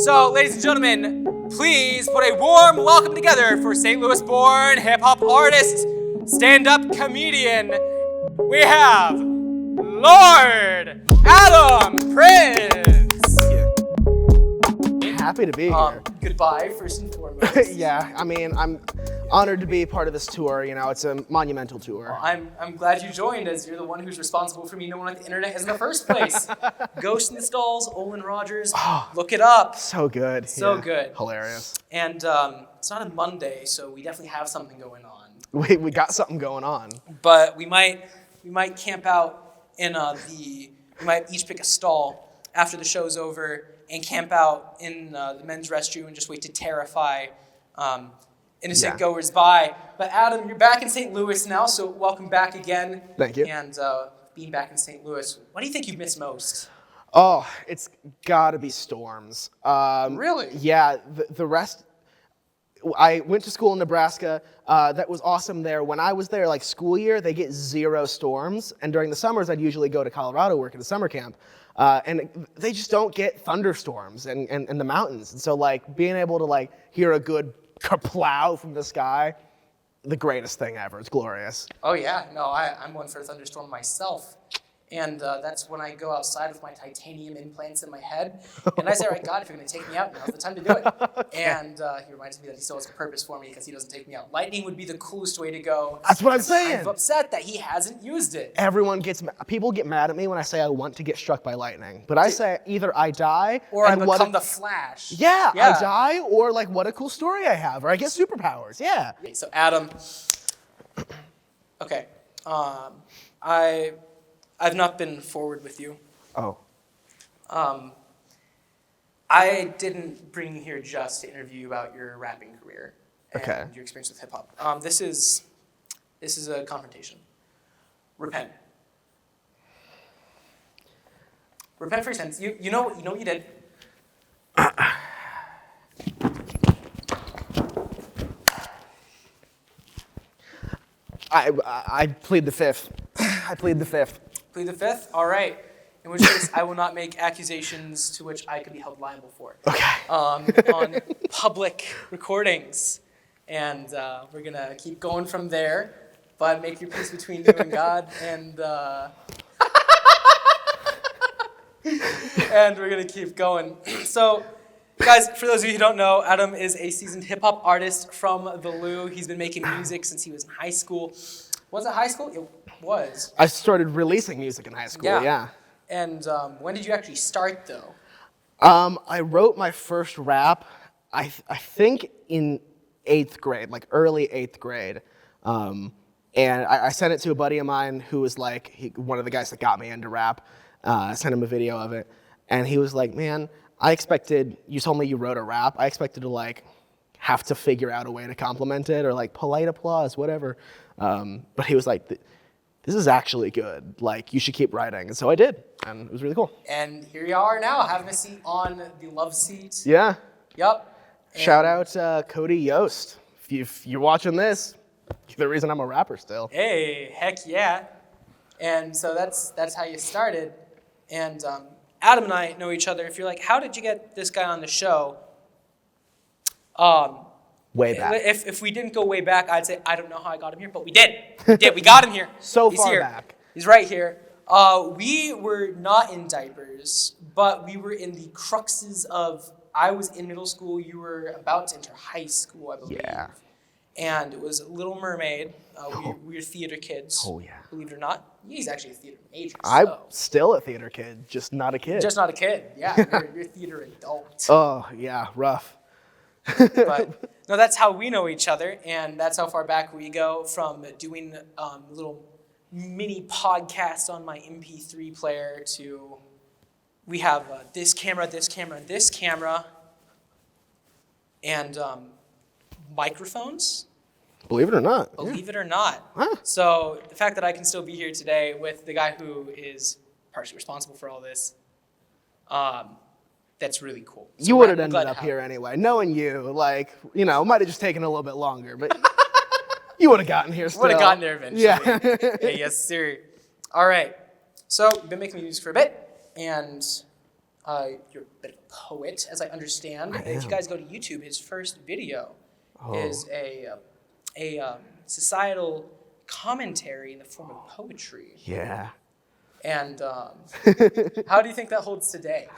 So, ladies and gentlemen, please put a warm welcome together for St. Louis-born hip-hop artist, stand-up comedian. We have Lord Adam Prince. Happy to be here. Goodbye, first and foremost. Yeah, I mean, I'm honored to be part of this tour. You know, it's a monumental tour. Well, I'm glad you joined, as you're the one who's responsible for me knowing what the internet is in the first place. Ghost in the Stalls, Olin Rogers, look it up. So good. So yeah. good. Hilarious. And it's not a Monday, so we definitely have something going on. We got something going on. But we might camp out in we might each pick a stall after the show's over and camp out in the men's restroom and just wait to terrify innocent goers by. But Adam, you're back in St. Louis now, so welcome back again. Thank you. And being back in St. Louis, what do you think you miss most? Oh, it's gotta be storms. Really? Yeah, the rest. I went to school in Nebraska. That was awesome there. When I was there, like school year, they get 0 storms. And during the summers, I'd usually go to Colorado, work at a summer camp. And they just don't get thunderstorms in the mountains. And so like being able to like hear a good kerplow from the sky, the greatest thing ever. It's glorious. Oh yeah, no, I'm one for a thunderstorm myself. And that's when I go outside with my titanium implants in my head. And I say, all right, God, if you're going to take me out, now's the time to do it. Okay. And he reminds me that he still has a purpose for me because he doesn't take me out. Lightning would be the coolest way to go. That's what I'm saying. I'm upset that he hasn't used it. People get mad at me when I say I want to get struck by lightning. But I say either I die or I become the Flash. Yeah, I die, or like what a cool story I have, or I get superpowers. Yeah. Okay, so Adam, okay, I've not been forward with you. Oh. I didn't bring you here just to interview you about your rapping career and your experience with hip hop. This is a confrontation. Repent. Repent for your sins. You know what you did. I plead the fifth. I plead the fifth. Plead the fifth? All right. In which case, I will not make accusations to which I could be held liable for. Okay. On public recordings. And we're going to keep going from there, but make your peace between you and God. And and we're going to keep going. So, guys, for those of you who don't know, Adam is a seasoned hip-hop artist from the Lou. He's been making music since he was in high school. Was it high school? It was. I started releasing music in high school, yeah. And when did you actually start, though? I wrote my first rap, I think in 8th grade, like early 8th grade. And I sent it to a buddy of mine who was like, one of the guys that got me into rap. I sent him a video of it. And he was like, man, you told me you wrote a rap. I expected to like have to figure out a way to compliment it or like polite applause, whatever. But he was like, this is actually good. Like, you should keep writing. And so I did, and it was really cool. And here you are now, having a seat on the love seat. Yeah. Yep. And shout out Cody Yost. If you're watching this, you're the reason I'm a rapper still. Hey, heck yeah. And so that's how you started. And Adam and I know each other. If you're like, how did you get this guy on the show? Way back. If we didn't go way back, I'd say, I don't know how I got him here, but we did. We got him here. He's far back. He's right here. We were not in diapers, but we were in the cruxes of, I was in middle school, you were about to enter high school, I believe. Yeah. And it was Little Mermaid. We were theater kids. Oh, yeah. Believe it or not. He's actually a theater major. I'm still a theater kid, just not a kid. Just not a kid, yeah. You're a theater adult. Oh, yeah, rough. But no, that's how we know each other, and that's how far back we go from doing little mini podcasts on my MP3 player to we have this camera, this camera, and this camera, and microphones. Believe it or not. Believe it or not. Huh. So the fact that I can still be here today with the guy who is partially responsible for all this, that's really cool. So you would have ended up here anyway. Knowing you, like, you know, might have just taken a little bit longer, but you would have gotten here still. Would have gotten there eventually. Yeah. Hey, yes, sir. All right. So you've been making music for a bit, and you're a bit of a poet, as I understand. I If you am. guys go to YouTube, his first video Oh. is a societal commentary in the form of poetry. Yeah. And how do you think that holds today?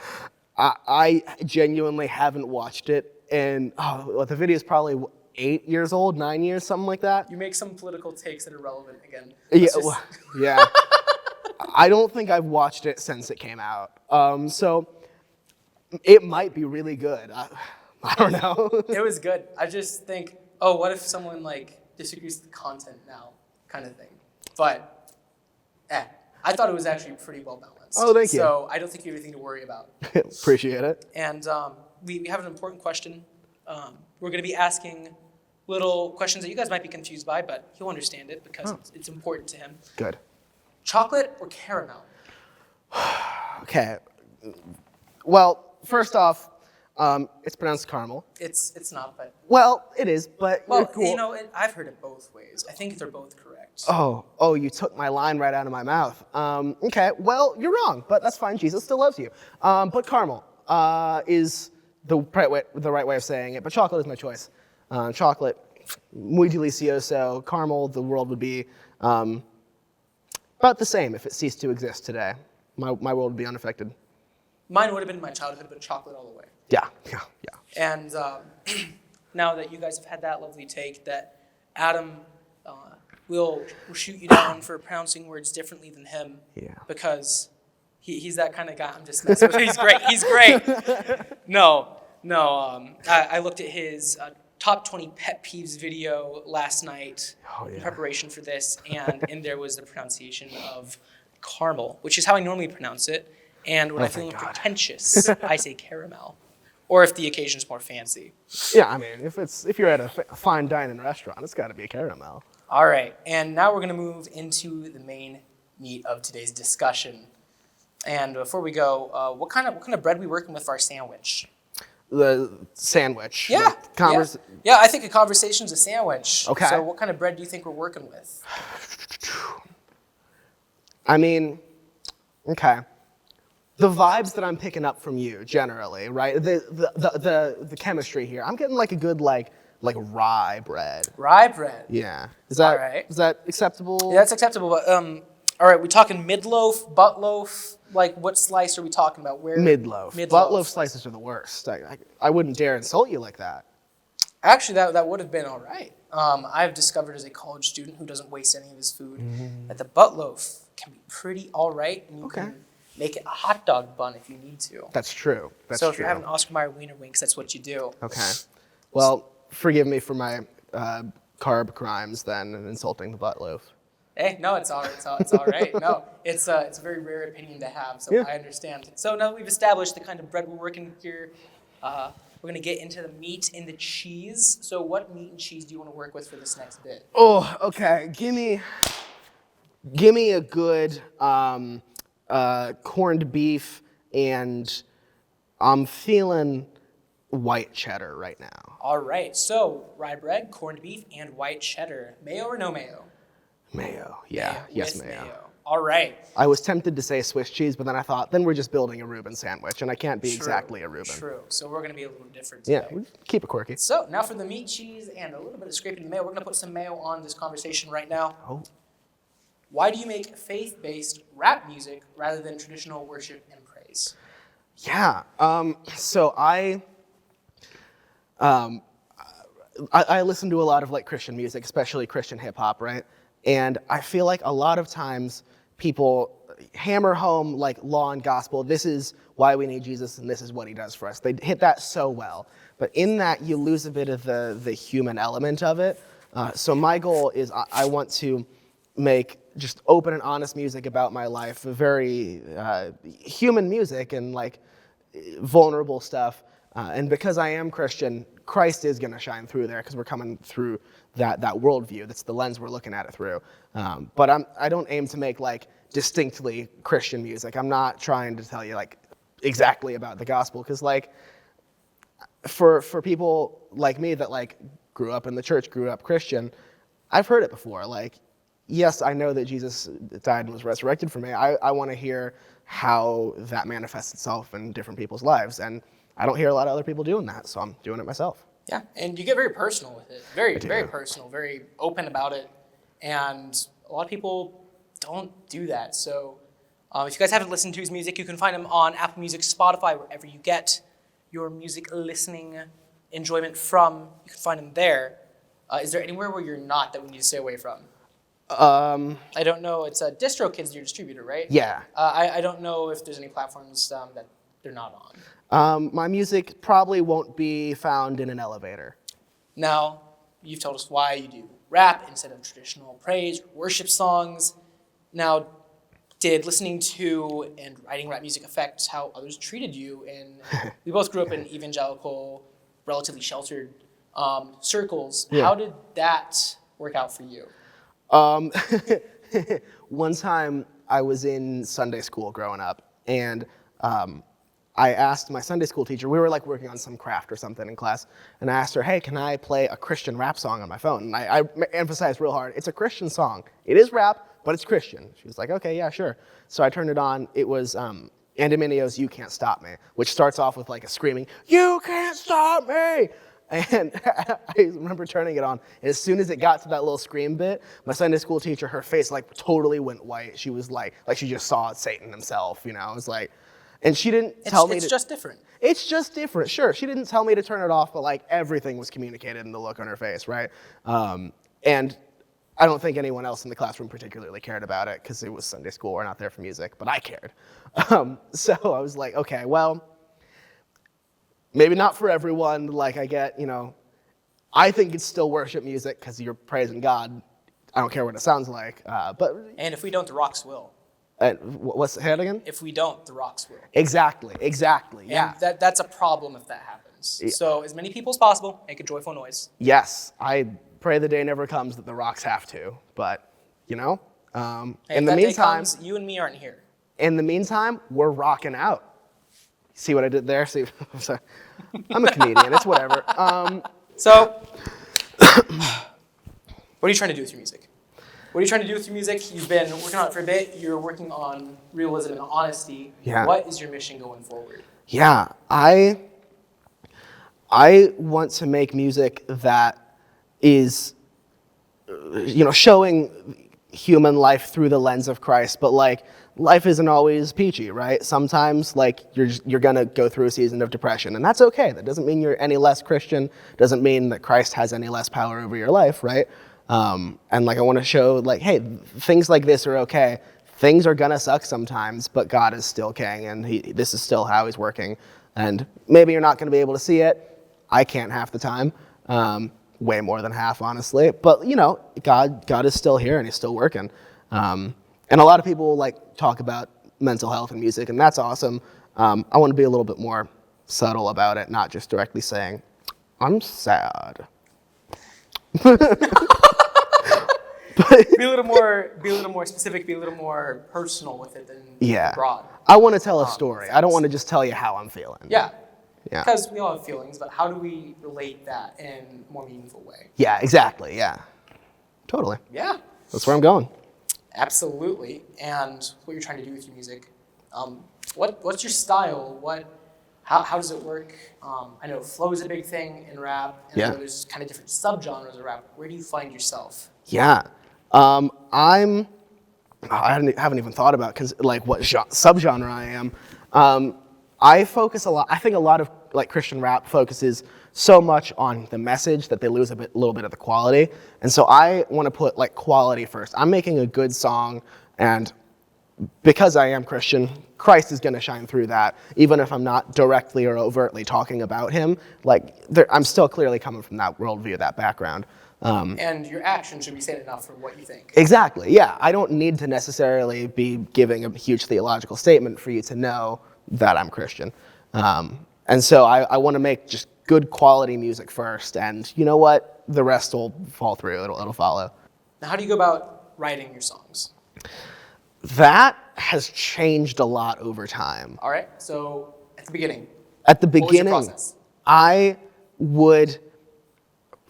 I genuinely haven't watched it, and the video is probably 8 years old, 9 years, something like that. You make some political takes that are relevant again. Yeah, Let's just- yeah. I don't think I've watched it since it came out. So it might be really good. I don't know. It was good. I just think, oh, what if someone like disagrees with the content now, kind of thing. But, I thought it was actually pretty well balanced. Oh, thank you. So I don't think you have anything to worry about. Appreciate it. And we have an important question. We're going to be asking little questions that you guys might be confused by, but he'll understand it because it's important to him. Good. Chocolate or caramel? Okay. Well, first off, it's pronounced caramel. It's not, but Well, it is, but well, you're cool. you know, I've heard it both ways. I think they're both correct. Oh, you took my line right out of my mouth. Okay, well, you're wrong, but that's fine. Jesus still loves you. But caramel is the right way of saying it, but chocolate is my choice. Chocolate, muy delicioso. Caramel, the world would be about the same if it ceased to exist today. My world would be unaffected. Mine would have been my childhood, but chocolate all the way. Yeah. And now that you guys have had that lovely take, that Adam will shoot you down for pronouncing words differently than him. Yeah. Because he's that kind of guy. I'm just messing with him. He's great. He's great. No. I looked at his top 20 pet peeves video last night in preparation for this, and in there was the pronunciation of caramel, which is how I normally pronounce it. And when I'm feeling pretentious, I say caramel. Or if the occasion's more fancy. Yeah, I mean, if you're at a fine dining restaurant, it's got to be a caramel. All right, and now we're going to move into the main meat of today's discussion. And before we go, what kind of bread are we working with for our sandwich? The sandwich. Yeah, like yeah. I think a conversation's a sandwich. Okay. So what kind of bread do you think we're working with? I mean, okay. The vibes that I'm picking up from you generally, right? The chemistry here. I'm getting like a good like rye bread. Rye bread. Yeah. Is that All right. Is that acceptable? Yeah, that's acceptable. But all right, we talking mid loaf, butt loaf? Like what slice are we talking about? Where? Mid loaf. Mid Butt loaf slices are the worst. I wouldn't dare insult you like that. Actually, that would have been all right. I've discovered as a college student who doesn't waste any of his food that the butt loaf can be pretty all right, and you can make it a hot dog bun if you need to. That's true. That's so true. if you're having Oscar Mayer wiener winks, that's what you do. Okay. Well, forgive me for my carb crimes then and insulting the butt loaf. Hey, no, it's all right. No, it's a very rare opinion to have, so I understand. So now that we've established the kind of bread we're working with here, we're going to get into the meat and the cheese. So what meat and cheese do you want to work with for this next bit? Oh, okay. Give me a good corned beef, and I'm feeling white cheddar right now. All right, so rye bread, corned beef, and white cheddar. Mayo or no mayo? Mayo. Yeah. Yes, with mayo. All right. I was tempted to say Swiss cheese, but then I thought, then we're just building a Reuben sandwich, and I can't be exactly a Reuben. True. So we're going to be a little different Yeah, today. we keep it quirky. So now for the meat, cheese, and a little bit of scraping the mayo. We're going to put some mayo on this conversation right now. Oh. Why do you make faith-based rap music rather than traditional worship and praise? Yeah. So I listen to a lot of like Christian music, especially Christian hip hop, right? And I feel like a lot of times people hammer home like law and gospel. This is why we need Jesus, and this is what he does for us. They hit that so well, but in that you lose a bit of the human element of it. So my goal is I want to make just open and honest music about my life, very human music and like vulnerable stuff. And because I am Christian, Christ is going to shine through there because we're coming through that worldview. That's the lens we're looking at it through. But I don't aim to make like distinctly Christian music. I'm not trying to tell you like exactly about the gospel because like for people like me that like grew up in the church, grew up Christian, I've heard it before. Like yes, I know that Jesus died and was resurrected for me. I want to hear how that manifests itself in different people's lives. And I don't hear a lot of other people doing that, so I'm doing it myself. Yeah, and you get very personal with it. Very, I do. very personal, very open about it. And a lot of people don't do that. So if you guys haven't listened to his music, you can find him on Apple Music, Spotify, wherever you get your music listening enjoyment from. You can find him there. Is there anywhere where you're not that we need to stay away from? I don't know. It's DistroKid's your distributor, right? Yeah. I don't know if there's any platforms that they're not on. My music probably won't be found in an elevator. Now, you've told us why you do rap instead of traditional praise or worship songs. Now, did listening to and writing rap music affect how others treated you? And we both grew up in evangelical, relatively sheltered circles. Yeah. How did that work out for you? One time I was in Sunday school growing up, and I asked my Sunday school teacher, we were like working on some craft or something in class, and I asked her, hey, can I play a Christian rap song on my phone? And I emphasized real hard, it's a Christian song. It is rap, but it's Christian. She was like, okay, yeah, sure. So I turned it on. It was Andy Mineo's You Can't Stop Me, which starts off with like a screaming, you can't stop me! And I remember turning it on, and as soon as it got to that little scream bit, my Sunday school teacher, her face like totally went white. She was like she just saw Satan himself, you know? It was like, and she didn't tell me It's just different. It's just different, sure. She didn't tell me to turn it off, but like everything was communicated in the look on her face, right? And I don't think anyone else in the classroom particularly cared about it because it was Sunday school, we're not there for music, but I cared. So I was like, okay, well, maybe not for everyone. Like I get, I think it's still worship music because you're praising God. I don't care what it sounds like, but. And if we don't, the rocks will. What's the head again? If we don't, the rocks will. Exactly, yeah. And that's a problem if that happens. Yeah. So as many people as possible, make a joyful noise. Yes, I pray the day never comes that the rocks have to, but, Hey, in if the that day meantime, comes, you and me aren't here. in the meantime, we're rocking out. See what I did there? See, sorry. I'm a comedian, it's whatever. So, what are you trying to do with your music? What are you trying to do with your music? You've been working on it for a bit. You're working on realism and honesty. Yeah. What is your mission going forward? Yeah, I want to make music that is, showing human life through the lens of Christ, but like life isn't always peachy, right? Sometimes like you're gonna go through a season of depression, and that's okay. That doesn't mean you're any less Christian. Doesn't mean that Christ has any less power over your life, right? And like I want to show like, hey, things like this are okay. Things are gonna suck sometimes, but God is still king, and this is still how He's working. And maybe you're not gonna be able to see it. I can't half the time, way more than half, honestly. But God is still here, and He's still working. And a lot of people like talk about mental health and music, and that's awesome. I want to be a little bit more subtle about it, not just directly saying, "I'm sad." Be a little more specific. Be a little more personal with it than broad. I want to tell a story. I don't want to just tell you how I'm feeling. Yeah. Yeah. Because we all have feelings, but how do we relate that in a more meaningful way? Yeah, exactly. Yeah. Totally. Yeah. That's where I'm going. Absolutely. And what you're trying to do with your music. What's your style? How does it work? I know flow is a big thing in rap, and I know there's kind of different subgenres of rap. Where do you find yourself? Yeah. I haven't even thought about what subgenre I am. I focus a lot. I think a lot of like Christian rap focuses so much on the message that they lose a little bit of the quality. And so I want to put like quality first. I'm making a good song, and because I am Christian, Christ is going to shine through that. Even if I'm not directly or overtly talking about Him, I'm still clearly coming from that worldview, that background. And your action should be saying enough for what you think. Exactly. Yeah. I don't need to necessarily be giving a huge theological statement for you to know that I'm Christian. And so I want to make just good quality music first, and you know what? The rest will fall through. It'll follow. Now, how do you go about writing your songs? That has changed a lot over time. All right. So at the beginning. At the What was your beginning, process? I would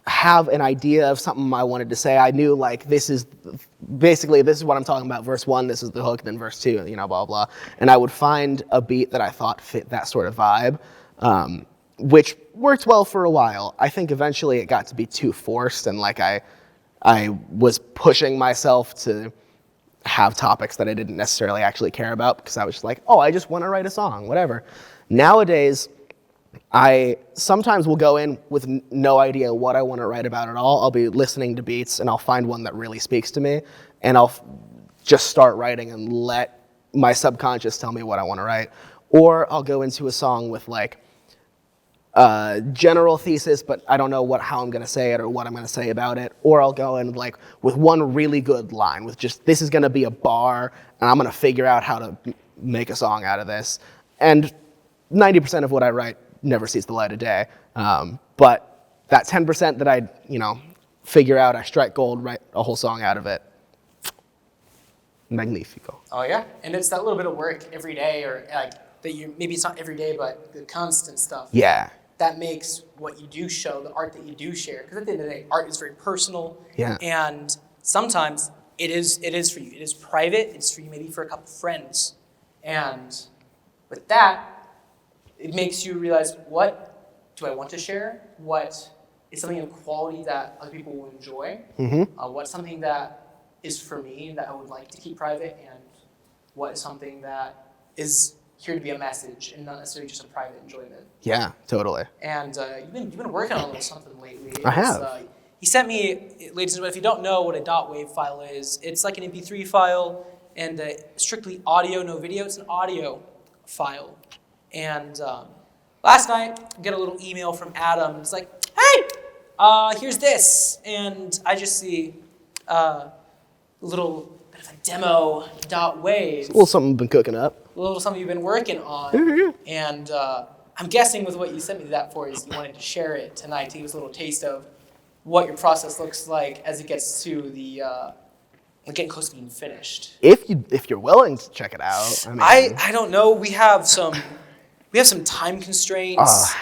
have an idea of something I wanted to say. I knew like this is what I'm talking about. Verse 1, this is the hook, then verse 2, you know, blah, blah. And I would find a beat that I thought fit that sort of vibe, which worked well for a while. I think eventually it got to be too forced, and like I was pushing myself to have topics that I didn't necessarily actually care about, because I was just like, oh, I just want to write a song, whatever. Nowadays, I sometimes will go in with no idea what I want to write about at all. I'll be listening to beats and I'll find one that really speaks to me, and I'll just start writing and let my subconscious tell me what I want to write. Or I'll go into a song with like a general thesis, but I don't know how I'm going to say it or what I'm going to say about it. Or I'll go in like with one really good line with just, this is going to be a bar and I'm going to figure out how to make a song out of this. And 90% of what I write never sees the light of day. But that 10% that I, figure out, I strike gold, write a whole song out of it. Magnifico. Oh yeah, and it's that little bit of work every day, or like that maybe it's not every day, but the constant stuff. Yeah. That makes what you do show, the art that you do share. Because at the end of the day, art is very personal. Yeah. And sometimes it is for you. It is private. It's for you, maybe for a couple friends. And with that, it makes you realize, what do I want to share? What is something of quality that other people will enjoy? What's something that is for me that I would like to keep private? And what is something that is here to be a message and not necessarily just a private enjoyment? Yeah, totally. And you've been working on a little something lately. I have. He sent me, ladies and gentlemen, if you don't know what a .wav file is, it's like an MP3 file and strictly audio, no video. It's an audio file. And last night, I get a little email from Adam. It's like, hey, here's this. And I just see a little bit of a demo .wav. It's a little something I've been cooking up. A little something you've been working on. And I'm guessing with what you sent me that for is you wanted to share it tonight to give us a little taste of what your process looks like as it gets to the getting close to being finished. If you're willing to check it out. I don't know. We have some time constraints.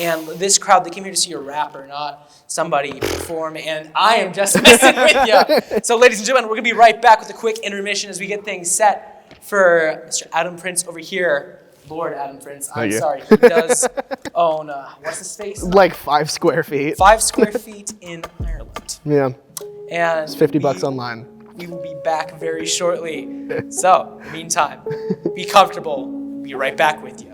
And this crowd, they came here to see a rapper, not somebody perform. And I am just messing with you. So ladies and gentlemen, we're going to be right back with a quick intermission as we get things set for Mr. Adam Prince over here. Lord Adam Prince. I'm sorry. He does own, what's his space? Like 5 square feet. 5 square feet in Ireland. Yeah. And it's $50 online. We will be back very shortly. So, in the meantime, be comfortable. We'll be right back with you.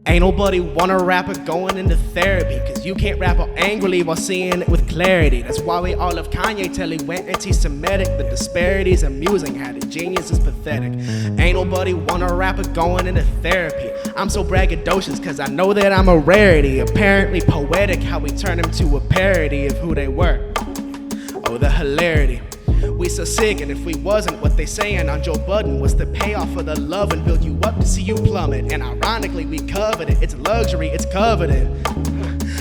Ain't nobody want a rapper going into therapy, cause you can't rap out angrily while seeing it with clarity. That's why we all love Kanye till he went anti-Semitic. The disparities amusing, how the genius is pathetic. Ain't nobody want a rapper going into therapy. I'm so braggadocious cause I know that I'm a rarity. Apparently poetic how we turn them to a parody of who they were. Oh, the hilarity. We so sick, and if we wasn't, what they saying on Joe Budden was the payoff for the love and build you up to see you plummet. And ironically, we covered it. It's luxury, it's coveted.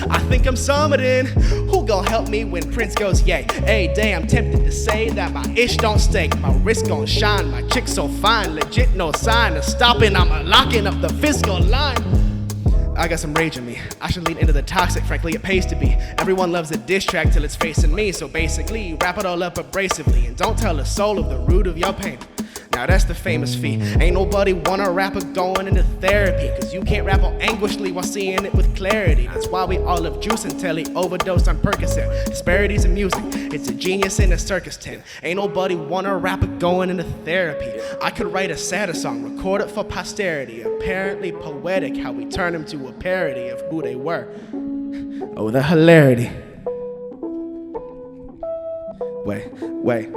I think I'm summiting. Who gon' help me when Prince goes yay? Hey, day, I'm tempted to say that my ish don't stink. My wrist gon' shine, my chick so fine. Legit no sign of stopping, I'm locking up the fiscal line. I got some rage in me. I should lean into the toxic, frankly it pays to be. Everyone loves a diss track till it's facing me. So basically, wrap it all up abrasively and don't tell a soul of the root of your pain. Now that's the famous fee. Ain't nobody want a rapper going into therapy, cause you can't rap out anguishly while seeing it with clarity. That's why we all love Juice until he overdosed on Percocet. Disparities in music, it's a genius in a circus tent. Ain't nobody want a rapper going into therapy. I could write a sadder song, record it for posterity. Apparently poetic how we turn them to a parody of who they were. Oh, the hilarity. Wait.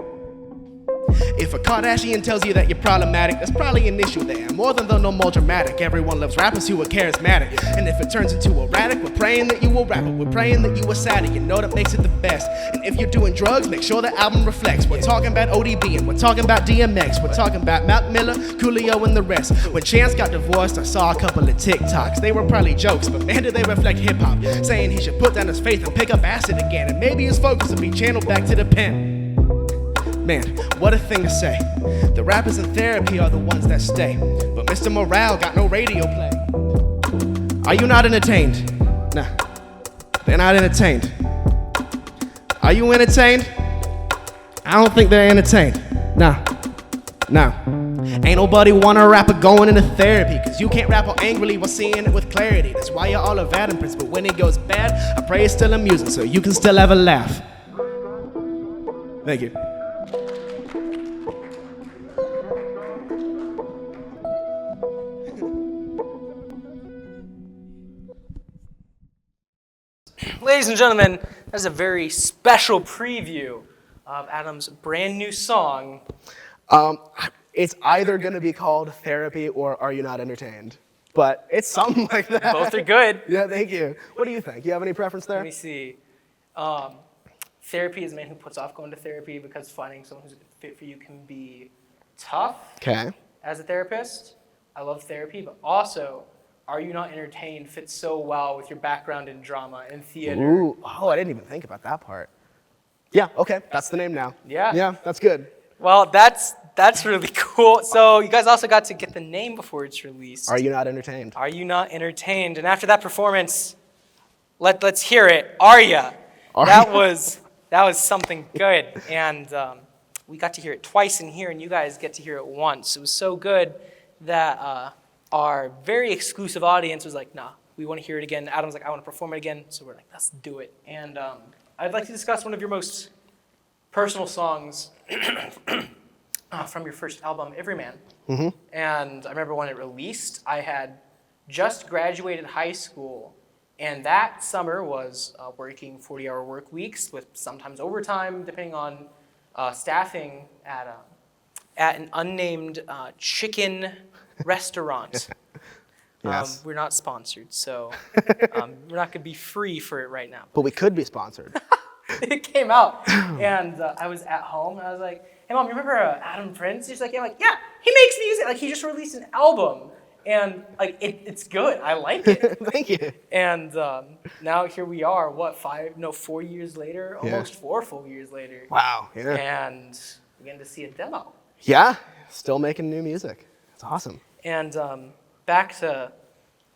If a Kardashian tells you that you're problematic, there's probably an issue there. More than though no more dramatic. Everyone loves rappers who are charismatic. And if it turns into erratic, we're praying that you will rap it. We're praying that you are sad, you know that makes it the best. And if you're doing drugs, make sure the album reflects. We're talking about ODB and we're talking about DMX. We're talking about Mac Miller, Coolio and the rest. When Chance got divorced, I saw a couple of TikToks. They were probably jokes, but man did they reflect hip-hop. Saying he should put down his faith and pick up acid again. And maybe his focus will be channeled back to the pen. Man, what a thing to say. The rappers in therapy are the ones that stay. But Mr. Morale got no radio play. Are you not entertained? Nah, they're not entertained. Are you entertained? I don't think they're entertained. Nah. Ain't nobody want a rapper going into therapy, cause you can't rap all angrily while seeing it with clarity. That's why you're all a bad prince, but when it goes bad, I pray it's still amusing so you can still have a laugh. Thank you. Ladies and gentlemen, that's a very special preview of Adam's brand new song. It's either gonna be called Therapy or Are You Not Entertained? But it's something like that. Both are good. Yeah, thank you. What do you think? You have any preference there? Let me see. Therapy is a man who puts off going to therapy because finding someone who's a good fit for you can be tough. Okay. As a therapist, I love therapy, but also, Are You Not Entertained fits so well with your background in drama and theater. Ooh, oh, I didn't even think about that part. Yeah, okay, that's the name now. Yeah. Yeah, that's good. Well, that's really cool. So you guys also got to get the name before it's released. Are You Not Entertained? Are You Not Entertained? And after that performance, let's hear it. Are ya? That was something good. And we got to hear it twice in here, and you guys get to hear it once. It was so good that our very exclusive audience was like, nah, we want to hear it again. Adam's like, I want to perform it again. So we're like, let's do it. And I'd like to discuss one of your most personal songs from your first album, Everyman. Mm-hmm. And I remember when it released, I had just graduated high school, and that summer was working 40-hour work weeks with sometimes overtime, depending on staffing at an unnamed chicken restaurant. Yes. We're not sponsored, so we're not going to be free for it right now. But we could be sponsored. It came out, and I was at home, and I was like, hey, Mom, you remember Adam Prince? She's like, yeah. I'm like, yeah, he makes music. Like, he just released an album, and like it's good. I like it. Thank you. And now here we are, 4 years later? Almost 4 full years later. Wow, yeah. And we're getting to see a demo. Yeah, still making new music. It's awesome. And back to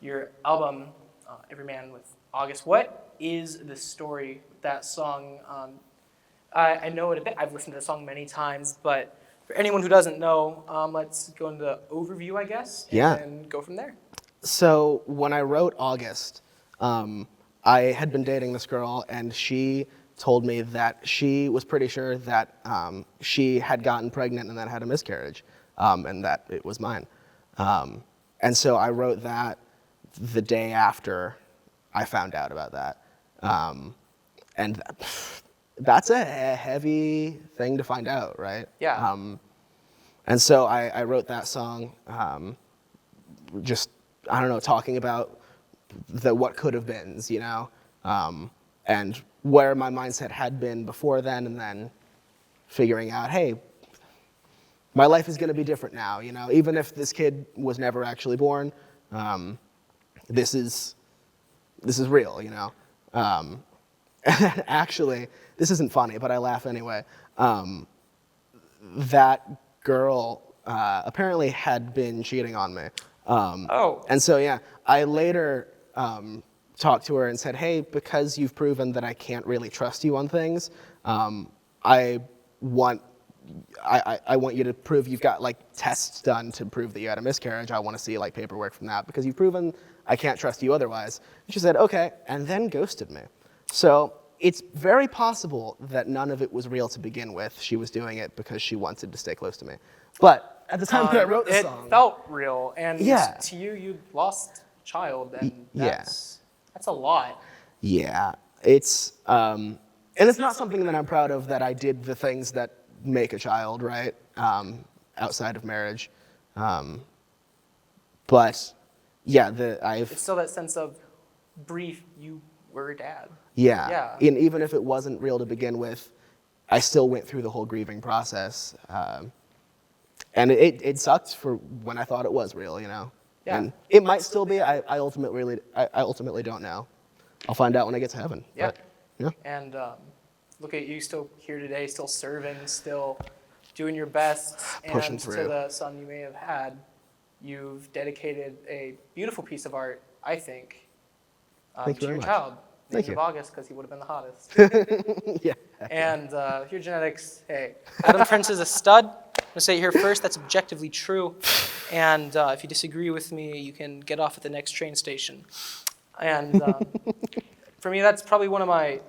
your album, Everyman with August. What is the story with that song? I know it a bit. I've listened to the song many times, but for anyone who doesn't know, let's go into the overview, I guess, and go from there. So when I wrote August, I had been dating this girl, and she told me that she was pretty sure that she had gotten pregnant and then had a miscarriage, and that it was mine. And so I wrote that the day after I found out about that. And that's a heavy thing to find out, right? Yeah. And so I wrote that song, just, I don't know, talking about the what could have beens, you know, and where my mindset had been before then, and then figuring out, hey, my life is going to be different now, you know, even if this kid was never actually born, this is real, you know. Actually, this isn't funny, but I laugh anyway. That girl apparently had been cheating on me. And so, yeah, I later talked to her and said, hey, because you've proven that I can't really trust you on things, I want you to prove you've got like tests done to prove that you had a miscarriage. I want to see like paperwork from that because you've proven I can't trust you otherwise. And she said, okay, and then ghosted me. So it's very possible that none of it was real to begin with. She was doing it because she wanted to stay close to me. But at the time that I wrote the song, it felt real, and yeah. to you lost a child, and that's a lot. Yeah, it's and it's not something that I'm proud of that I did the things that make a child, right? Outside of marriage, but yeah, It's still that sense of brief. You were a dad. Yeah. And even if it wasn't real to begin with, I still went through the whole grieving process. And it sucked for when I thought it was real, you know? Yeah. And it might still be. I ultimately don't know. I'll find out when I get to heaven. Yeah. But, yeah. And look at you still here today, still serving, still doing your best. Pushing and through. to the son you may have had, you've dedicated a beautiful piece of art, I think, Thank you to very your much. child. Thank Named you. of August because he would have been the hottest. Yeah. And your genetics, hey, Adam Prince is a stud. I'm gonna say it here first. That's objectively true. And if you disagree with me, you can get off at the next train station. And for me, that's probably one of my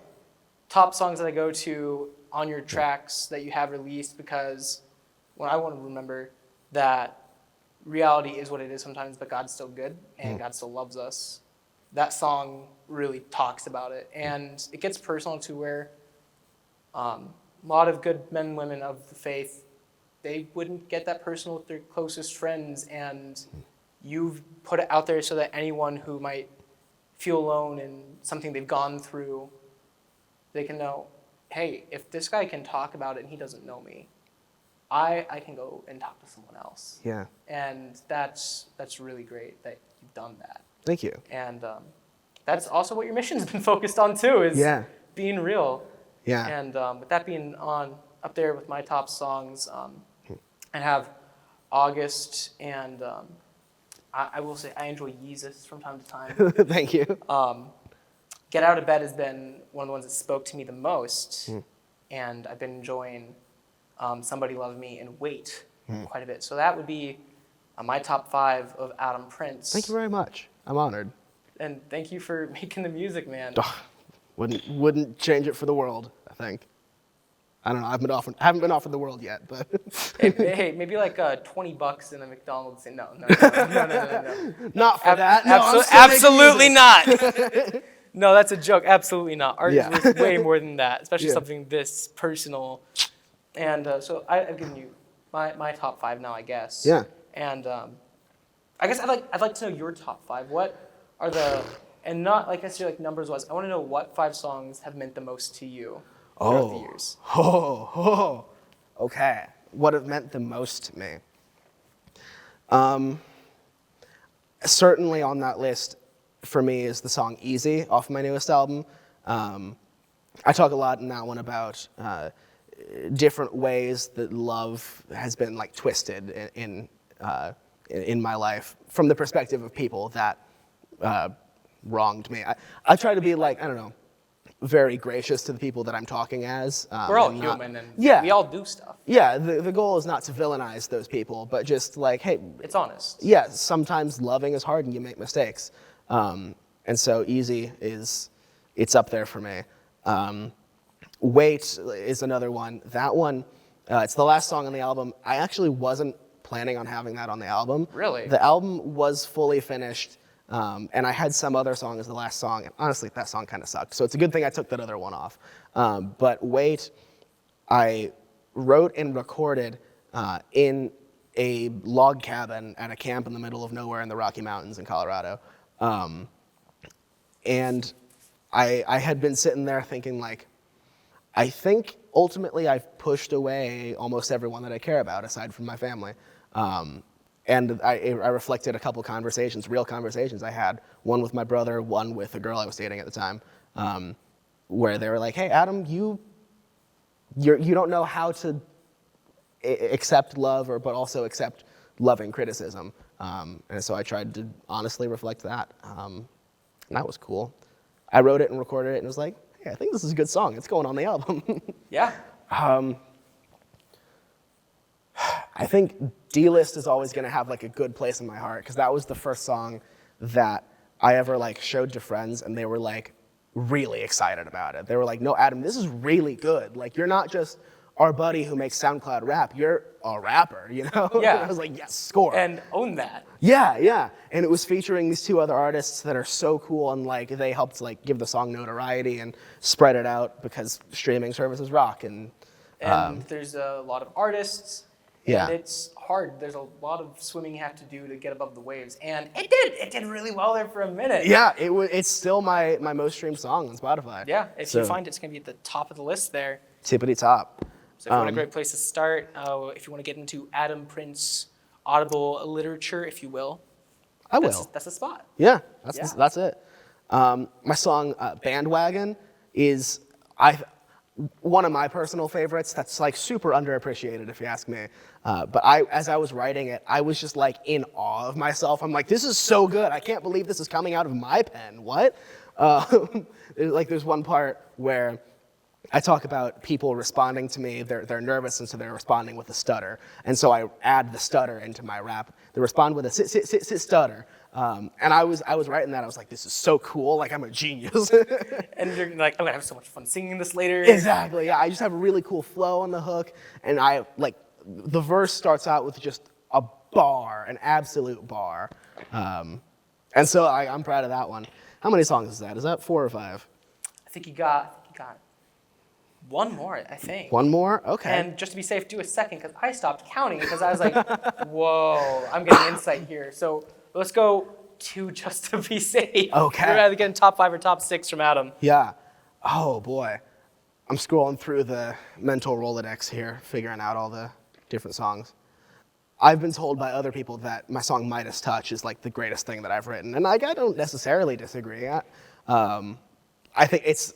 top songs that I go to on your tracks that you have released, because when I want to remember that reality is what it is sometimes, but God's still good and God still loves us. That song really talks about it, and it gets personal to where a lot of good men and women of the faith, they wouldn't get that personal with their closest friends, and you've put it out there so that anyone who might feel alone in something they've gone through, they can know, hey, if this guy can talk about it and he doesn't know me, I can go and talk to someone else. Yeah. And that's really great that you've done that. Thank you. And that's also what your mission's been focused on too, is being real. Yeah. And with that being up there with my top songs, I have August, and I will say I enjoy Yeezus from time to time. Thank you. Get Out of Bed has been one of the ones that spoke to me the most, and I've been enjoying Somebody Love Me and Wait quite a bit. So that would be my top 5 of Adam Prince. Thank you very much. I'm honored. And thank you for making the music, man. Wouldn't change it for the world, I think. I don't know. Haven't been offered the world yet, but hey, maybe like $20 in a McDonald's. No. Not for that. No, absolutely not. No, that's a joke. Absolutely not. Art is worth way more than that, especially something this personal. And so I've given you my top 5 now, I guess. Yeah. And I guess I'd like to know your top 5. What are and not like necessarily like numbers wise. I want to know what 5 songs have meant the most to you throughout the years. Okay. What have meant the most to me? Certainly on that list for me is the song Easy off my newest album. I talk a lot in that one about different ways that love has been like twisted in my life from the perspective of people that wronged me. I try to be like, I don't know, very gracious to the people that I'm talking as. We're all human, and we all do stuff. Yeah, the goal is not to villainize those people, but just like, hey, it's honest. Yeah, sometimes loving is hard and you make mistakes. And so Easy it's up there for me. Wait is another one. That one, it's the last song on the album. I actually wasn't planning on having that on the album. Really? The album was fully finished, and I had some other song as the last song. And honestly, that song kind of sucked. So it's a good thing I took that other one off. But Wait, I wrote and recorded in a log cabin at a camp in the middle of nowhere in the Rocky Mountains in Colorado. And I had been sitting there thinking, like, I think ultimately I've pushed away almost everyone that I care about aside from my family. And I reflected a couple conversations, real conversations I had, one with my brother, one with a girl I was dating at the time, where they were like, hey, Adam, you don't know how to accept love, but also accept loving criticism. And so I tried to honestly reflect that. And that was cool. I wrote it and recorded it and was like, hey, I think this is a good song. It's going on the album. Yeah. I think D-List is always going to have like a good place in my heart because that was the first song that I ever like showed to friends and they were like really excited about it. They were like, no, Adam, this is really good. Like you're not just our buddy who makes SoundCloud rap. You're a rapper, you know? Yeah. And I was like, yes, score. And own that. Yeah. And it was featuring these 2 other artists that are so cool and like they helped like give the song notoriety and spread it out because streaming services rock. And there's a lot of artists. Yeah. And it's hard. There's a lot of swimming you have to do to get above the waves. And it did really well there for a minute. Yeah, it's still my most streamed song on Spotify. Yeah, if you find it's going to be at the top of the list there. Tippity top. So if you want a great place to start, if you want to get into Adam Prince audible literature, if you will. I will. That's the spot. Yeah, that's it. My song Bandwagon is one of my personal favorites that's like super underappreciated if you ask me. But as I was writing it, I was just like in awe of myself. I'm like, this is so good. I can't believe this is coming out of my pen. What? There's one part where I talk about people responding to me. They're nervous, and so they're responding with a stutter. And so I add the stutter into my rap. They respond with a sit stutter. And I was writing that. I was like, this is so cool. Like, I'm a genius. And you're like, I'm gonna have so much fun singing this later. Exactly. Yeah. I just have a really cool flow on the hook, and the verse starts out with just a bar, an absolute bar. And so I'm proud of that one. How many songs is that? Is that 4 or 5? I think you got one more, I think. One more? Okay. And just to be safe, do a second, because I stopped counting, because I was like, whoa, I'm getting insight here. So let's go 2 just to be safe. Okay. We're either getting top 5 or top 6 from Adam. Yeah. Oh, boy. I'm scrolling through the mental Rolodex here, figuring out all the different songs. I've been told by other people that my song Midas Touch is like the greatest thing that I've written. And I don't necessarily disagree. I think it's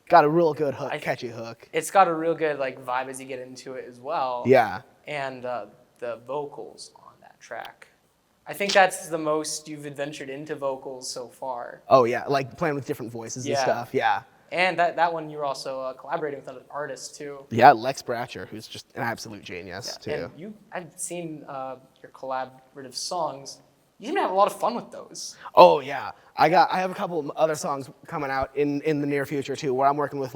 got a real good hook, catchy hook. It's got a real good vibe as you get into it as well. Yeah. And the vocals on that track. I think that's the most you've adventured into vocals so far. Oh, yeah, like playing with different voices and stuff, yeah. And that one you were also collaborating with another artist too. Yeah, Lex Bratcher, who's just an absolute genius too. And I've seen your collaborative songs. You seem to have a lot of fun with those. Oh yeah, I have a couple of other songs coming out in the near future too, where I'm working with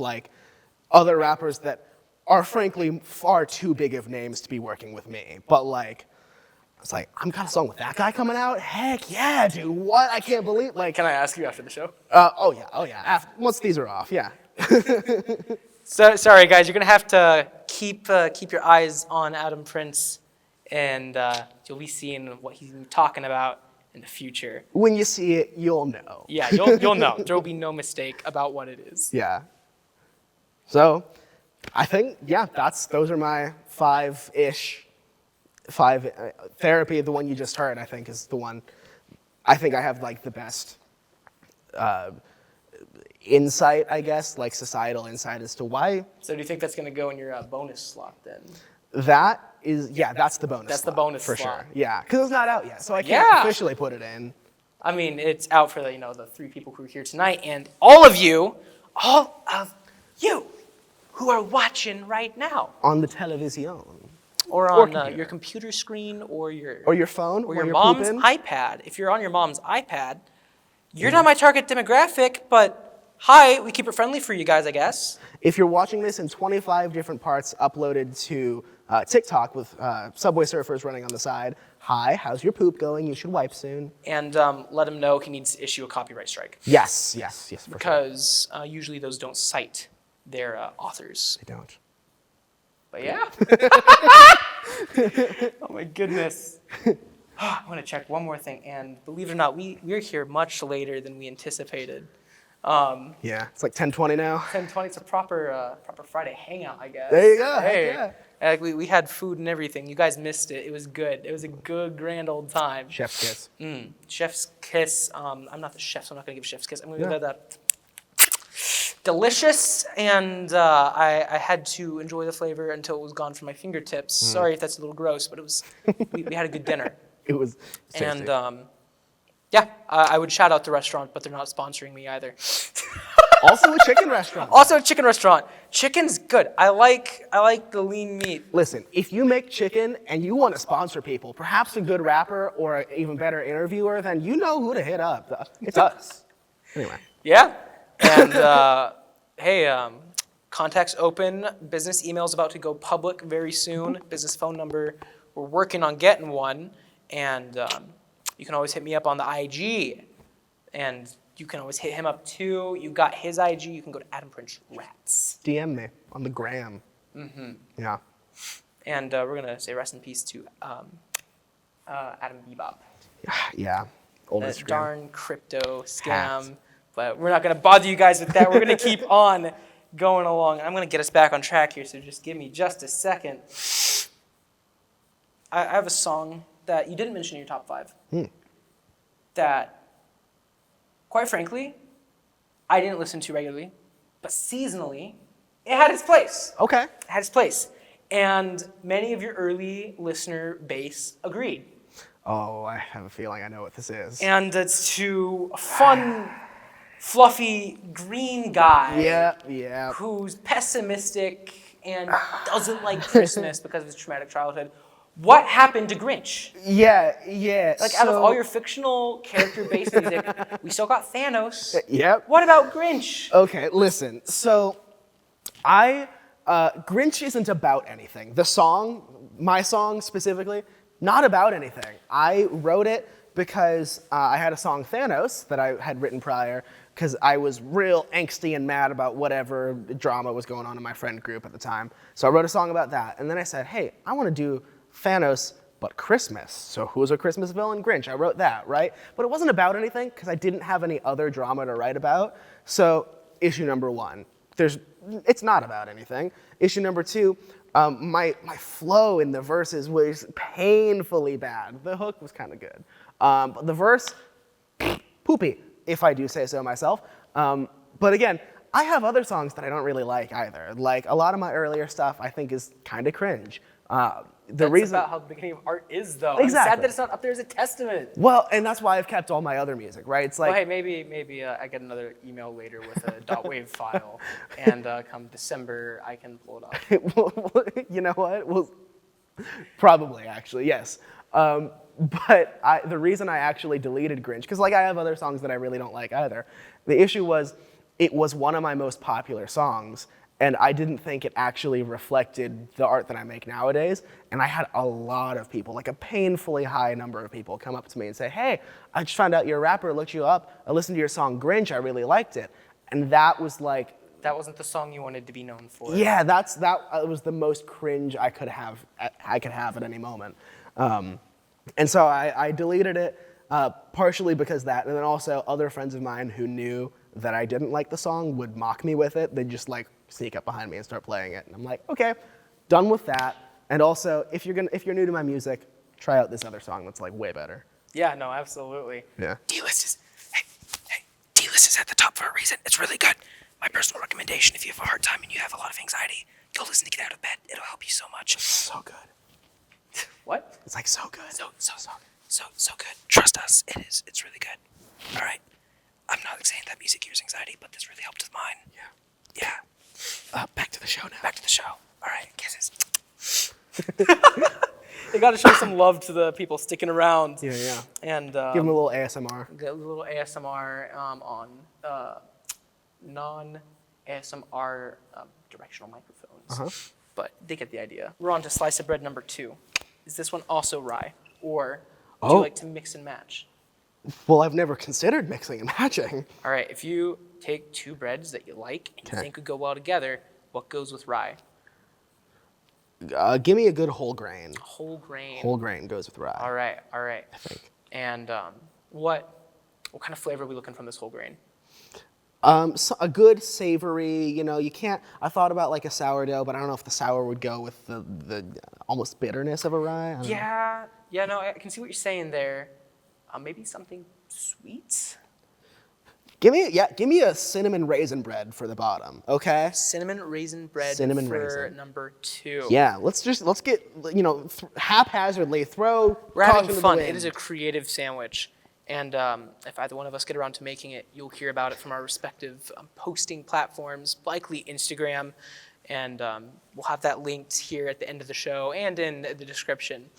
other rappers that are frankly far too big of names to be working with me. But it's like, I'm got a song with that guy coming out? Heck yeah, dude, what? I can't believe, Can I ask you after the show? Oh yeah, once these are off, yeah. So, sorry guys, you're gonna have to keep your eyes on Adam Prince, and you'll be seeing what he's talking about in the future. When you see it, you'll know. Yeah, you'll know. There will be no mistake about what it is. Yeah. So, I think, those are my 5-ish. 5 Therapy, the one you just heard, I think is the one I think I have the best insight, I guess, societal insight as to why. So do you think that's going to go in your bonus slot then? That is, that's the bonus. That's slot, the bonus for slot. sure. Yeah, because it's not out yet, so I can't officially put it in. I mean, it's out for the 3 people who are here tonight, and all of you who are watching right now on the television. Or on your computer screen, or your phone, or your mom's iPad. If you're on your mom's iPad, you're not my target demographic, but hi, we keep it friendly for you guys, I guess. If you're watching this in 25 different parts uploaded to TikTok with Subway Surfers running on the side, hi, how's your poop going? You should wipe soon. And let him know he needs to issue a copyright strike. Yes, for because usually those don't cite their authors. They don't. But yeah. Oh my goodness. I want to check one more thing, and believe it or not, we're here much later than we anticipated. Yeah, it's 10:20 now. 10:20. It's a proper Friday hangout, I guess. There you go. Hey, yeah. We had food and everything. You guys missed it. It was good. It was a good, grand old time. Chef's kiss. Chef's kiss. I'm not the chef, so I'm not gonna give chef's kiss. I'm gonna give that. Delicious, and I had to enjoy the flavor until it was gone from my fingertips. Sorry if that's a little gross, but it was. We had a good dinner. It was tasty. And I would shout out the restaurant, but they're not sponsoring me either. Also a chicken restaurant. Also a chicken restaurant. Chicken's good. I like the lean meat. Listen, if you make chicken and you want to sponsor people, perhaps a good rapper or an even better interviewer, then you know who to hit up. It's us. Anyway. Yeah. And hey, contacts open. Business email's about to go public very soon. Business phone number, we're working on getting one. And you can always hit me up on the IG. And you can always hit him up too. You got his IG. You can go to Adam Prince Rats. DM me on the gram. Yeah. And we're going to say rest in peace to Adam Bebop. Yeah. Old That Instagram. darn crypto scam. But we're not going to bother you guys with that. We're going to keep on going along. I'm going to get us back on track here, so just give me just a second. I have a song that you didn't mention in your top 5 that, quite frankly, I didn't listen to regularly, but seasonally, it had its place. Okay. It had its place. And many of your early listener base agreed. Oh, I have a feeling I know what this is. And it's to fun fluffy green guy Yeah. who's pessimistic and doesn't like Christmas because of his traumatic childhood. What happened to Grinch? Yeah. Like, out of all your fictional character-based music, we still got Thanos. Yep. What about Grinch? Okay, listen. So, Grinch isn't about anything. The song, my song specifically, not about anything. I wrote it because I had a song Thanos that I had written prior because I was real angsty and mad about whatever drama was going on in my friend group at the time. So I wrote a song about that. And then I said, hey, I want to do Thanos, but Christmas. So who's a Christmas villain? Grinch. I wrote that, right? But it wasn't about anything because I didn't have any other drama to write about. So issue number one, it's not about anything. Issue number two, my flow in the verses was painfully bad. The hook was kind of good. But the verse, poopy, if I do say so myself. But again, I have other songs that I don't really like either. Like, a lot of my earlier stuff I think is kind of cringe. That's about how the beginning of art is, though. Exactly. I'm sad that it's not up there as a testament. Well, and that's why I've kept all my other music, right? It's like, Well, hey, maybe I get another email later with a .wav file, and come December, I can pull it up. you know what? Well, probably, actually, yes. But the reason I actually deleted Grinch, because like I have other songs that I really don't like either. The issue was, it was one of my most popular songs, and I didn't think it actually reflected the art that I make nowadays. And I had a lot of people, like a painfully high number of people, come up to me and say, hey, I just found out you're a rapper, looked you up, I listened to your song Grinch, I really liked it. And that was like... That wasn't the song you wanted to be known for. Yeah, that was the most cringe I could have at any moment. And so I deleted it, partially because of that, and then also other friends of mine who knew that I didn't like the song would mock me with it. They'd just like sneak up behind me and start playing it. And I'm like, okay, done with that. And also, if you're new to my music, try out this other song that's like way better. Yeah, no, absolutely. Yeah. D-List is at the top for a reason. It's really good. My personal recommendation, if you have a hard time and you have a lot of anxiety, go listen to Get Out of Bed. It'll help you so much. So good. What? It's like so good. So good. Trust us. It's really good. All right. I'm not saying that music cures anxiety, but this really helped with mine. Yeah. Back to the show now. Back to the show. All right. Kisses. You got to show some love to the people sticking around. Yeah. And Give them a little ASMR. get a little ASMR on non-ASMR directional microphones. But they get the idea. We're on to slice of bread number 2. Is this one also rye? Or would you like to mix and match? Well, I've never considered mixing and matching. All right, if you take 2 breads that you like and you think would go well together, what goes with rye? Give me a good whole grain. Whole grain. Whole grain goes with rye. All right. I think. And what kind of flavor are we looking from this whole grain? So a good savory, you can't, I thought about like a sourdough, but I don't know if the sour would go with the almost bitterness of a rye. I don't know. No, I can see what you're saying there. Maybe something sweet? Give me a cinnamon raisin bread for the bottom, okay? Cinnamon raisin bread Cinnamon for raisin. number 2. Yeah, let's get, haphazardly throw We're caution having to the fun. wind. It is a creative sandwich. And if either one of us get around to making it, you'll hear about it from our respective posting platforms, likely Instagram. And we'll have that linked here at the end of the show and in the description.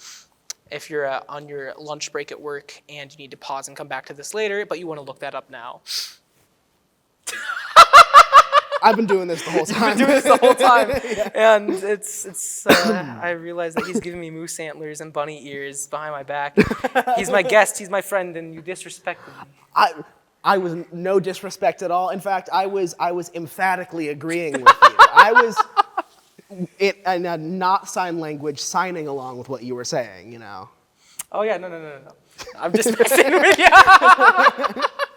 If you're on your lunch break at work and you need to pause and come back to this later, but you want to look that up now. I've been doing this the whole time. Yeah. And it's I realize that he's giving me moose antlers and bunny ears behind my back. He's my guest, he's my friend, and you disrespected me. I was no disrespect at all. In fact, I was emphatically agreeing with you. I was in not sign language signing along with what you were saying, Oh yeah, no. I'm just messing with you.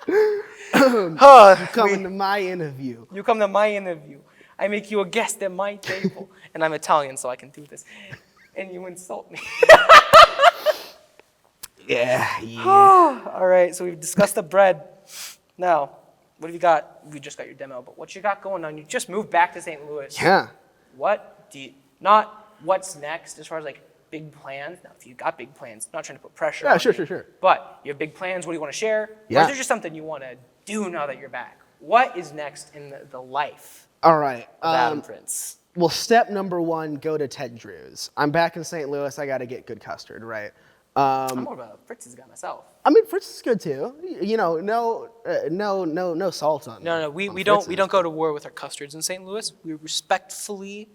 You come to my interview. You come to my interview. I make you a guest at my table. And I'm Italian, so I can do this. And you insult me. Yeah. All right, so we've discussed the bread. Now, what have you got? We just got your demo, but what you got going on? You just moved back to St. Louis. Yeah. Not what's next, as far as like big plans. Now, if you've got big plans, I'm not trying to put pressure Yeah, on sure, you, sure, sure. but you have big plans. What do you want to share? Or Yeah. is there just something you want to do now that you're back? What is next in the life All right. of Adam Prince? Well, step number one, go to Jbeeves. I'm back in St. Louis. I got to get good custard, right? I'm more of a Fritz's guy myself. I mean, Fritz is good too. You know, no salt on. No, we on don't Fritz's. go to war with our custards in St. Louis. We respectfully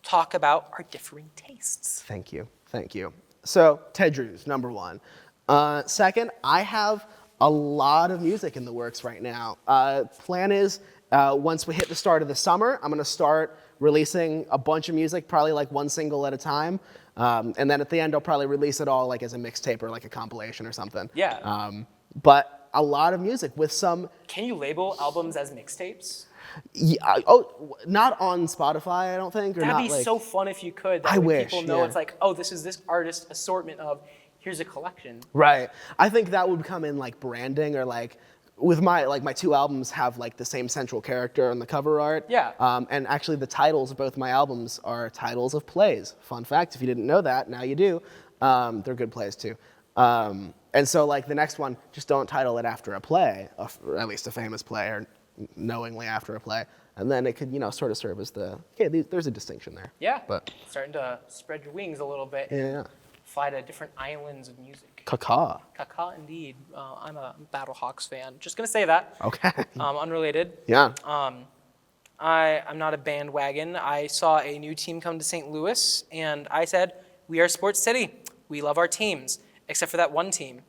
talk about our differing tastes. Thank you. So, Jbeeves, number one. Second, I have a lot of music in the works right now. Plan is, once we hit the start of the summer, I'm going to start releasing a bunch of music, probably like one single at a time. And then at the end, I'll probably release it all like as a mixtape or like a compilation or something. Yeah. But a lot of music with some. Can you label albums as mixtapes? Yeah, not on Spotify, I don't think. Or That'd not be like, so fun if you could. That I way wish, people know yeah. it's like, oh, this is this artist assortment of, here's a collection. Right. I think that would come in like branding or like with my two albums have like the same central character on the cover art. Yeah. And actually the titles of both my albums are titles of plays. Fun fact, if you didn't know that, now you do. They're good plays too. And so like the next one, just don't title it after a play, or at least a famous play, or knowingly after a play. And then it could, sort of serve as there's a distinction there. Yeah. But starting to spread your wings a little bit. yeah. Fly to different islands of music. Caca. Caca, indeed. I'm a Battlehawks fan. Just gonna say that. Okay. Unrelated. Yeah. I'm not a bandwagon. I saw a new team come to St. Louis, and I said, we are Sports City. We love our teams, except for that one team.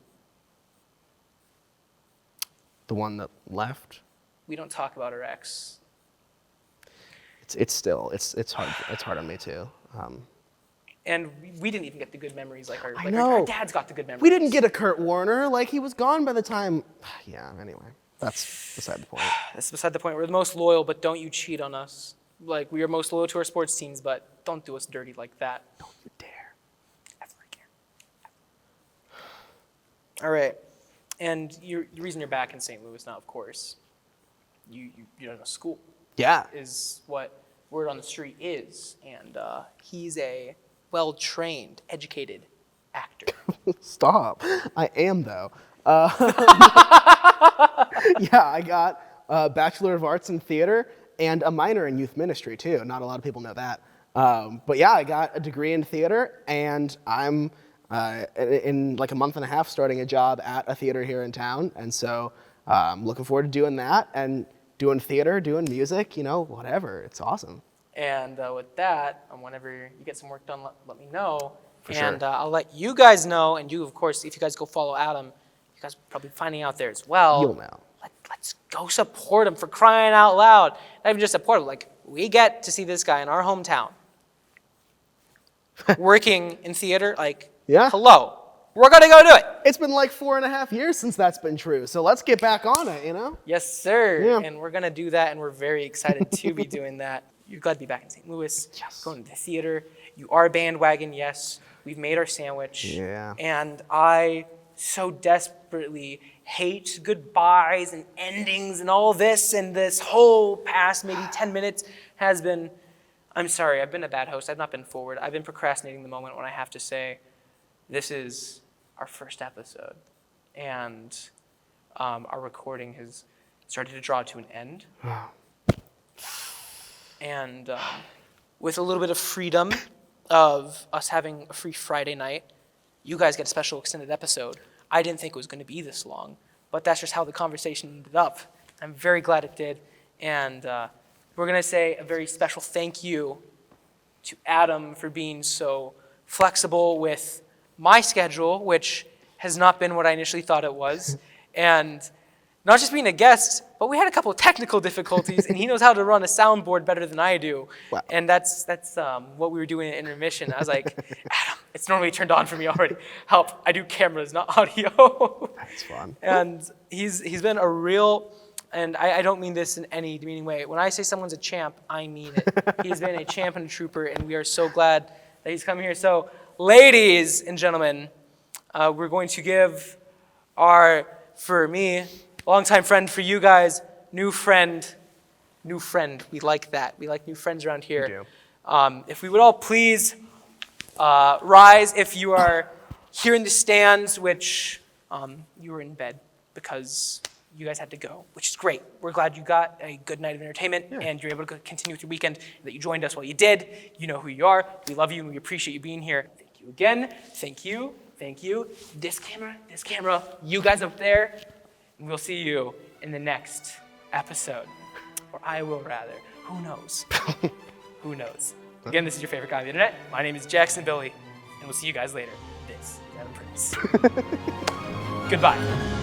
The one that left. We don't talk about our ex. It's hard on me too. And we didn't even get the good memories like our know. our dads got the good memories. We didn't get a Kurt Warner. Like, he was gone by the time. Yeah, anyway. That's beside the point. That's beside the point. We're the most loyal, but don't you cheat on us. Like, we are most loyal to our sports teams, but don't do us dirty like that. Don't you dare. Ever again. All right. And the reason you're back in St. Louis now, of course, you're in a school. Yeah. Is what word on the street is. And he's a well-trained, educated actor. Stop. I am, though. Yeah, I got a Bachelor of Arts in Theater and a minor in youth ministry, too. Not a lot of people know that. But yeah, I got a degree in theater, and I'm in like a month and a half starting a job at a theater here in town. And so I'm looking forward to doing that and doing theater, doing music, whatever. It's awesome. And with that, whenever you get some work done, let me know. For and sure. I'll let you guys know. And you, of course, if you guys go follow Adam, you guys will probably be finding out there as well. You'll know. Let's go support him, for crying out loud. Not even just support him. Like, we get to see this guy in our hometown working in theater. Like, Yeah. Hello. We're going to go do it. It's been like 4.5 years since that's been true. So let's get back on it, Yes, sir. Yeah. And we're going to do that, and we're very excited to be doing that. You're glad to be back in St. Louis. Yes. Going to the theater. You are a bandwagon, yes. We've made our sandwich. Yeah. And I so desperately hate goodbyes and endings and all this, and this whole past maybe 10 minutes has been, I'm sorry, I've been a bad host. I've not been forward. I've been procrastinating the moment when I have to say, this is our first episode, and our recording has started to draw to an end. And with a little bit of freedom of us having a free Friday night, you guys get a special extended episode. I didn't think it was going to be this long, but that's just how the conversation ended up. I'm very glad it did. And we're going to say a very special thank you to Adam for being so flexible with my schedule, which has not been what I initially thought it was. And not just being a guest, but we had a couple of technical difficulties, and he knows how to run a soundboard better than I do. Wow. And that's what we were doing in intermission. I was like, Adam, it's normally turned on for me already. Help, I do cameras, not audio. That's fun. And he's been a real, and I don't mean this in any demeaning way. When I say someone's a champ, I mean it. He's been a champ and a trooper, and we are so glad that he's come here. So, ladies and gentlemen, we're going to give our, for me, longtime friend, for you guys, new friend. We like that. We like new friends around here. We do. If we would all please Rise if you are here in the stands, which you were in bed because you guys had to go, which is great. We're glad you got a good night of entertainment and you're able to continue with your weekend, and that you joined us while you did. You know who you are. We love you and we appreciate you being here. Thank you again. Thank you. Thank you. This camera, you guys up there. And we'll see you in the next episode. Or I will, rather. Who knows? Who knows? Again, this is your favorite guy on the internet. My name is Jackson Billy, and we'll see you guys later. This is Adam Prince. Goodbye.